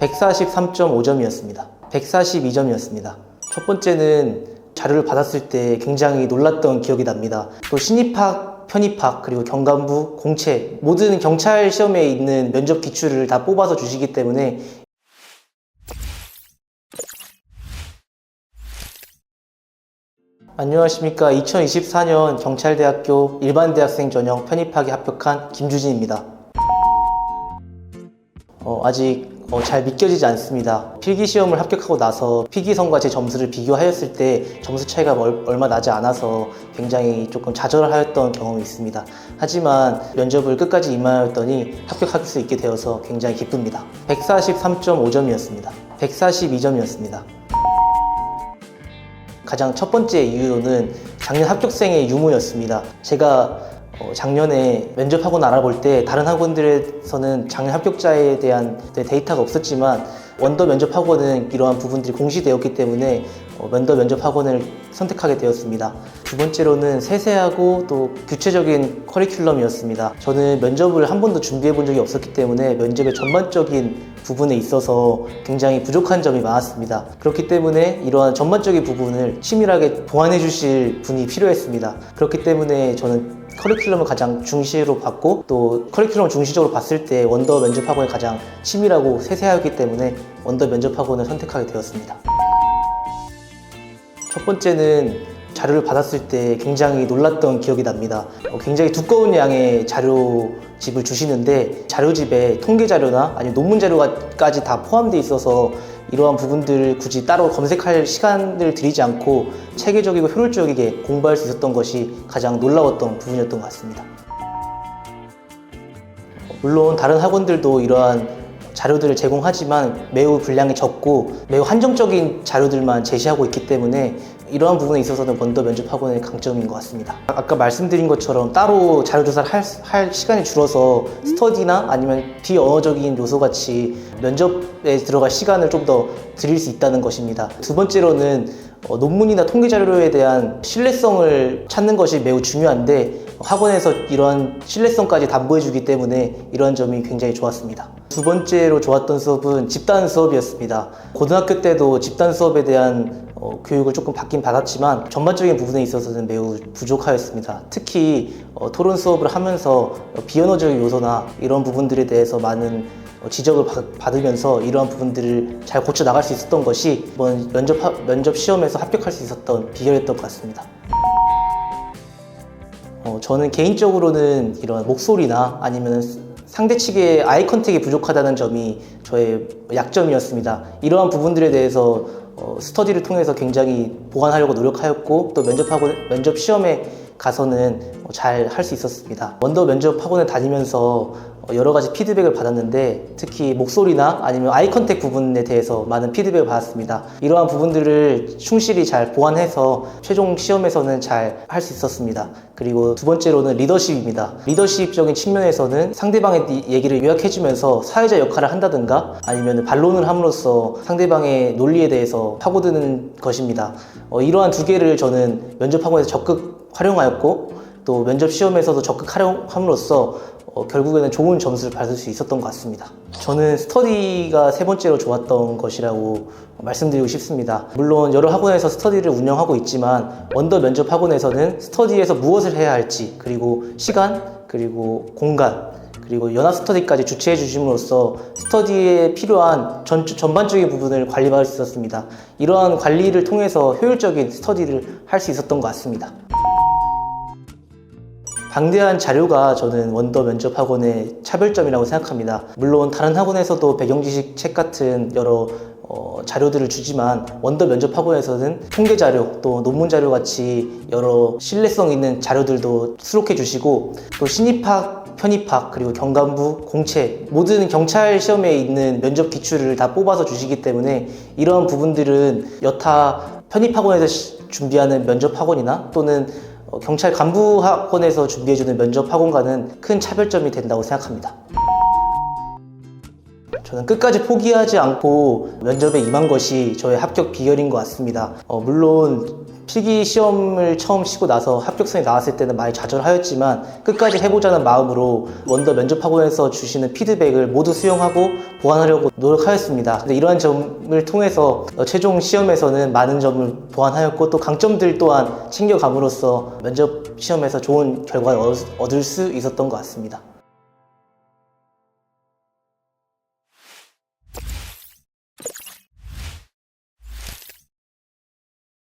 143.5점이었습니다. 142점이었습니다. 첫 번째는 자료를 받았을 때 굉장히 놀랐던 기억이 납니다. 또 신입학, 편입학, 그리고 경감부, 공채 모든 경찰 시험에 있는 면접 기출을 다 뽑아서 주시기 때문에 안녕하십니까. 2024년 경찰대학교 일반대학생 전형 편입학에 합격한 김주진입니다. 아직 잘 믿겨지지 않습니다. 필기시험을 합격하고 나서 필기성과 제 점수를 비교하였을 때 점수 차이가 얼마 나지 않아서 굉장히 조금 좌절하였던 경험이 있습니다. 하지만 면접을 끝까지 임하였더니 합격할 수 있게 되어서 굉장히 기쁩니다. 143.5점이었습니다. 142점이었습니다. 가장 첫 번째 이유로는 작년 합격생의 유무였습니다. 제가 작년에 면접학원 알아볼 때 다른 학원들에서는 작년 합격자에 대한 데이터가 없었지만 원더 면접학원은 이러한 부분들이 공시되었기 때문에 원더 면접학원을 선택하게 되었습니다. 두 번째로는 세세하고 또 구체적인 커리큘럼이었습니다. 저는 면접을 한 번도 준비해 본 적이 없었기 때문에 면접의 전반적인 부분에 있어서 굉장히 부족한 점이 많았습니다. 그렇기 때문에 이러한 전반적인 부분을 치밀하게 보완해 주실 분이 필요했습니다. 그렇기 때문에 저는 커리큘럼을 가장 중시로 봤고 또 커리큘럼을 중시적으로 봤을 때 원더 면접학원이 가장 치밀하고 세세하기 때문에 원더 면접학원을 선택하게 되었습니다. 첫 번째는 자료를 받았을 때 굉장히 놀랐던 기억이 납니다. 굉장히 두꺼운 양의 자료집을 주시는데 자료집에 통계 자료나 아니면 논문 자료까지 다 포함되어 있어서 이러한 부분들을 굳이 따로 검색할 시간을 들이지 않고 체계적이고 효율적이게 공부할 수 있었던 것이 가장 놀라웠던 부분이었던 것 같습니다. 물론 다른 학원들도 이러한 자료들을 제공하지만 매우 분량이 적고 매우 한정적인 자료들만 제시하고 있기 때문에 이러한 부분에 있어서는 원더 면접학원의 강점인 것 같습니다. 아까 말씀드린 것처럼 따로 자료조사를 할 시간이 줄어서 스터디나 아니면 비언어적인 요소같이 면접에 들어갈 시간을 좀 더 드릴 수 있다는 것입니다. 두 번째로는 논문이나 통계 자료에 대한 신뢰성을 찾는 것이 매우 중요한데 학원에서 이러한 신뢰성까지 담보해 주기 때문에 이러한 점이 굉장히 좋았습니다. 두 번째로 좋았던 수업은 집단 수업이었습니다. 고등학교 때도 집단 수업에 대한 교육을 조금 받긴 받았지만 전반적인 부분에 있어서는 매우 부족하였습니다. 특히 토론 수업을 하면서 비언어적인 요소나 이런 부분들에 대해서 많은 지적을 받으면서 이러한 부분들을 잘 고쳐 나갈 수 있었던 것이 이번 면접 시험에서 합격할 수 있었던 비결이었던 것 같습니다. 저는 개인적으로는 이런 목소리나 아니면 상대 측의 아이 컨택이 부족하다는 점이 저의 약점이었습니다. 이러한 부분들에 대해서 스터디를 통해서 굉장히 보완하려고 노력하였고 또 면접 시험에 가서는 잘 할 수 있었습니다. 원더 면접학원에 다니면서 여러 가지 피드백을 받았는데 특히 목소리나 아니면 아이 컨택 부분에 대해서 많은 피드백을 받았습니다. 이러한 부분들을 충실히 잘 보완해서 최종 시험에서는 잘 할 수 있었습니다. 그리고 두 번째로는 리더십입니다. 리더십적인 측면에서는 상대방의 얘기를 요약해주면서 사회자 역할을 한다든가 아니면 반론을 함으로써 상대방의 논리에 대해서 파고드는 것입니다. 이러한 두 개를 저는 면접학원에서 적극 활용하였고 또 면접 시험에서도 적극 활용함으로써 결국에는 좋은 점수를 받을 수 있었던 것 같습니다. 저는 스터디가 세 번째로 좋았던 것이라고 말씀드리고 싶습니다. 물론 여러 학원에서 스터디를 운영하고 있지만 원더 면접 학원에서는 스터디에서 무엇을 해야 할지 그리고 시간 그리고 공간 그리고 연합 스터디까지 주최해 주심으로써 스터디에 필요한 전반적인 부분을 관리받을 수 있었습니다. 이러한 관리를 통해서 효율적인 스터디를 할 수 있었던 것 같습니다. 방대한 자료가 저는 원더 면접학원의 차별점이라고 생각합니다. 물론 다른 학원에서도 배경지식 책 같은 여러 자료들을 주지만 원더 면접학원에서는 통계 자료 또 논문 자료 같이 여러 신뢰성 있는 자료들도 수록해 주시고 또 신입학, 편입학 그리고 경감부, 공채 모든 경찰 시험에 있는 면접 기출을 다 뽑아서 주시기 때문에 이러한 부분들은 여타 편입학원에서 준비하는 면접학원이나 또는 경찰 간부 학원에서 준비해주는 면접 학원과는 큰 차별점이 된다고 생각합니다. 저는 끝까지 포기하지 않고 면접에 임한 것이 저의 합격 비결인 것 같습니다. 물론 필기 시험을 처음 치고 나서 합격선이 나왔을 때는 많이 좌절하였지만 끝까지 해보자는 마음으로 원더 면접학원에서 주시는 피드백을 모두 수용하고 보완하려고 노력하였습니다. 근데 이러한 점을 통해서 최종 시험에서는 많은 점을 보완하였고 또 강점들 또한 챙겨감으로써 면접 시험에서 좋은 결과를 얻을 수 있었던 것 같습니다.